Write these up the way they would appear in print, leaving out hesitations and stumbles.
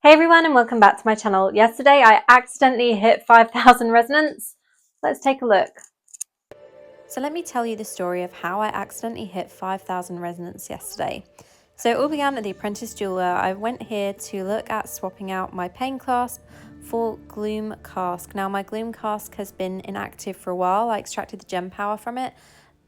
Hey everyone and welcome back to my channel. Yesterday I accidentally hit 5,000 resonance. Let's take a look. So let me tell you the story of how I accidentally hit 5,000 resonance yesterday. So it all began at the Apprentice Jeweler. I went here to look at swapping out my Pain Clasp for Gloom Cask. Now my Gloom Cask has been inactive for a while. I extracted the gem power from it,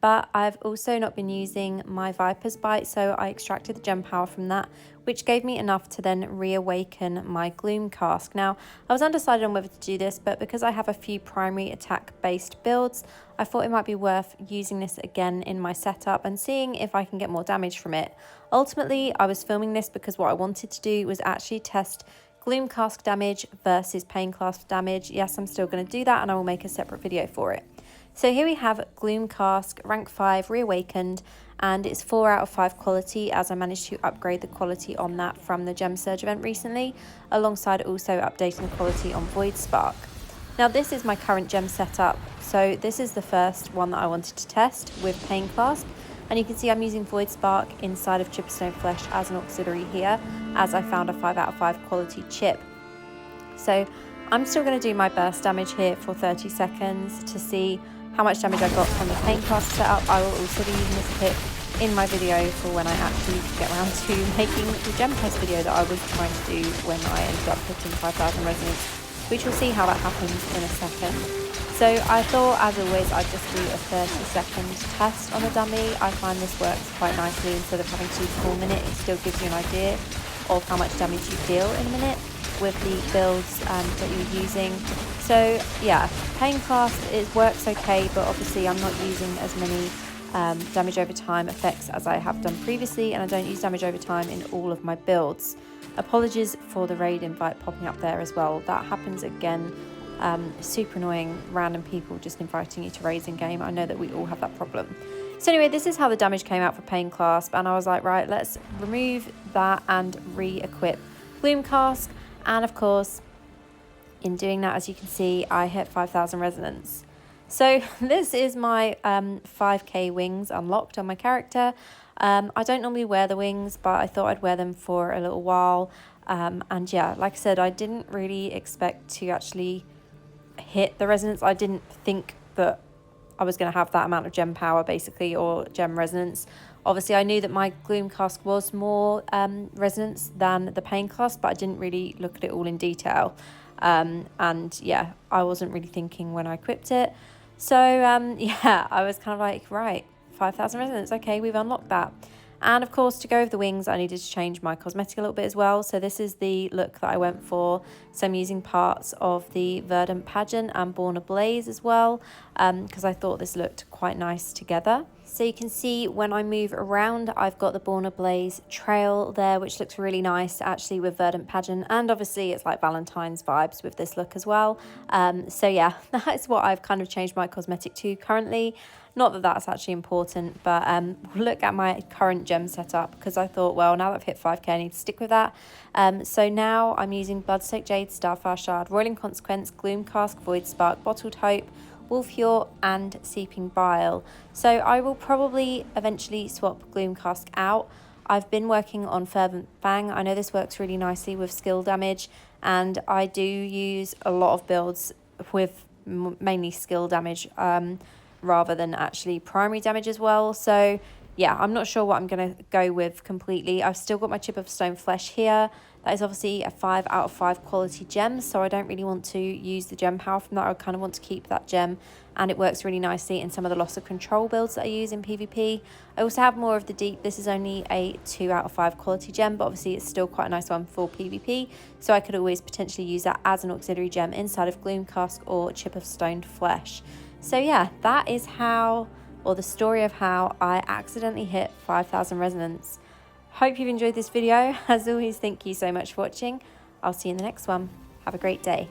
but I've also not been using my Viper's Bite, so I extracted the gem power from that, which gave me enough to then reawaken my Gloom Cask. Now, I was undecided on whether to do this, but because I have a few primary attack-based builds, I thought it might be worth using this again in my setup and seeing if I can get more damage from it. Ultimately, I was filming this because what I wanted to do was actually test Gloom Cask damage versus Pain Clasp damage. Yes, I'm still going to do that, and I will make a separate video for it. So here we have Gloom Cask, rank 5, reawakened, and it's 4 out of 5 quality, as I managed to upgrade the quality on that from the Gem Surge event recently, alongside also updating the quality on Void Spark. Now this is my current gem setup, so this is the first one that I wanted to test with Pain Clasp, and you can see I'm using Void Spark inside of Chipstone Flesh as an auxiliary here, as I found a 5 out of 5 quality chip. So I'm still going to do my burst damage here for 30 seconds to see how much damage I got from the Pain Clasp setup. I will also be using this kit in my video for when I actually get around to making the gem test video that I was trying to do when I ended up hitting 5,000 resonance, which we'll see how that happens in a second. So I thought, as always, I'd just do a 30-second test on a dummy. I find this works quite nicely. Instead of having to do the full minute, it still gives you an idea of how much damage you deal in a minute with the builds that you're using. So yeah, Pain Clasp, it works okay, but obviously I'm not using as many damage over time effects as I have done previously, and I don't use damage over time in all of my builds. Apologies for the raid invite popping up there as well. That happens again. Super annoying, random people just inviting you to raids in game. I know that we all have that problem. So anyway, this is how the damage came out for Pain Clasp, and I was like, right, let's remove that and re-equip Gloom Cask. And of course, in doing that, as you can see, I hit 5,000 resonance. So this is my 5k wings unlocked on my character. I don't normally wear the wings, but I thought I'd wear them for a little while. And yeah, like I said, I didn't really expect to actually hit the resonance. I didn't think that I was going to have that amount of gem power, basically, or gem resonance. Obviously, I knew that my Gloom Cask was more resonance than the Pain Clasp, but I didn't really look at it all in detail. And yeah, I wasn't really thinking when I equipped it. So yeah, I was kind of like, right, 5,000 resonance, okay, we've unlocked that. And of course, to go with the wings, I needed to change my cosmetic a little bit as well. So this is the look that I went for. So I'm using parts of the Verdant Pageant and Born Ablaze as well, because I thought this looked quite nice together. So you can see when I move around, I've got the Born Ablaze trail there, which looks really nice actually with Verdant Pageant. And obviously it's like Valentine's vibes with this look as well. So yeah, that is what I've kind of changed my cosmetic to currently. Not that that's actually important, but look at my current gem setup, because I thought, well, now that I've hit 5k, I need to stick with that. So now I'm using Bloodsoaked Jade, Starfire Shard, Roiling Consequence, Gloom Cask, Void Spark, Bottled Hope, Wolfure, and Seeping Bile. So I will probably eventually swap Gloom Cask out. I've been working on Fervent Fang. I know this works really nicely with skill damage, and I do use a lot of builds with mainly skill damage, rather than actually primary damage as well. So yeah, I'm not sure what I'm going to go with completely. I've still got my Chip of Stone Flesh here. That is obviously a 5 out of 5 quality gem, so I don't really want to use the gem power from that. I kind of want to keep that gem, and it works really nicely in some of the loss of control builds that I use in PvP. I also have more of the Deep. This is only a 2 out of 5 quality gem, but obviously it's still quite a nice one for PvP, so I could always potentially use that as an auxiliary gem inside of Gloom Cask or Chip of Stone Flesh. So yeah, that is how, or the story of how I accidentally hit 5,000 resonance. Hope you've enjoyed this video. As always, thank you so much for watching. I'll see you in the next one. Have a great day.